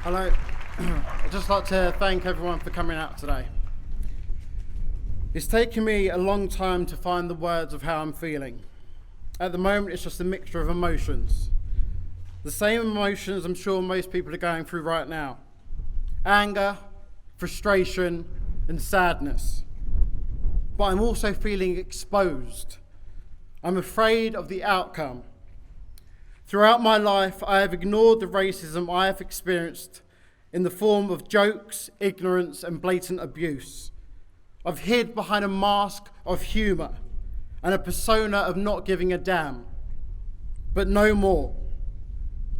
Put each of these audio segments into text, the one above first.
Hello. I'd just like to thank everyone for coming out today. It's taken me a long time to find the words of how I'm feeling. At the moment, it's just a mixture of emotions. The same emotions I'm sure most people are going through right now. Anger, frustration, and sadness. But I'm also feeling exposed. I'm afraid of the outcome. Throughout my life, I have ignored the racism I have experienced in the form of jokes, ignorance, and blatant abuse. I've hid behind a mask of humour and a persona of not giving a damn. But no more.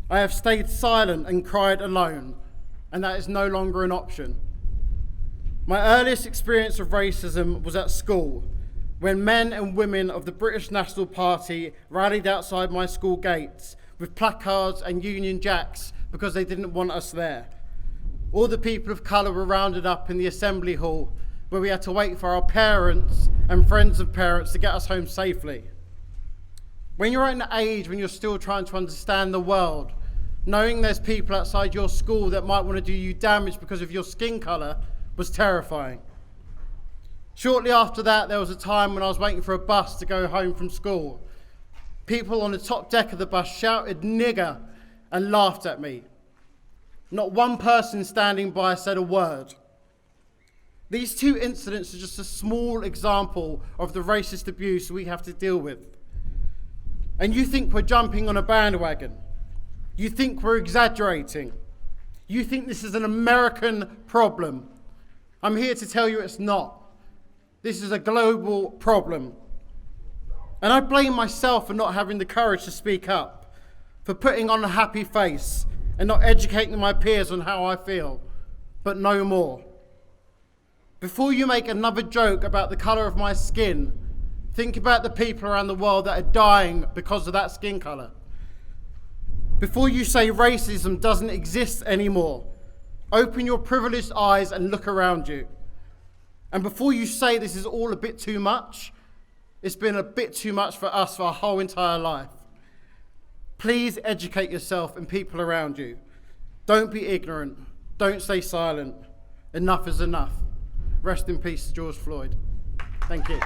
I have stayed silent and cried alone, and that is no longer an option. My earliest experience of racism was at school, when men and women of the British National Party rallied outside my school gates with placards and Union Jacks because they didn't want us there. All the people of colour were rounded up in the assembly hall where we had to wait for our parents and friends of parents to get us home safely. When you're at an age when you're still trying to understand the world, knowing there's people outside your school that might want to do you damage because of your skin colour was terrifying. Shortly after that, there was a time when I was waiting for a bus to go home from school. People on the top deck of the bus shouted "nigger" and laughed at me. Not one person standing by said a word. These two incidents are just a small example of the racist abuse we have to deal with. And you think we're jumping on a bandwagon. You think we're exaggerating. You think this is an American problem. I'm here to tell you it's not. This is a global problem. And I blame myself for not having the courage to speak up, for putting on a happy face and not educating my peers on how I feel. But no more. Before you make another joke about the colour of my skin, think about the people around the world that are dying because of that skin colour. Before you say racism doesn't exist anymore, open your privileged eyes and look around you. And before you say this is all a bit too much, it's been a bit too much for us for our whole entire life. Please educate yourself and people around you. Don't be ignorant. Don't stay silent. Enough is enough. Rest in peace, George Floyd. Thank you.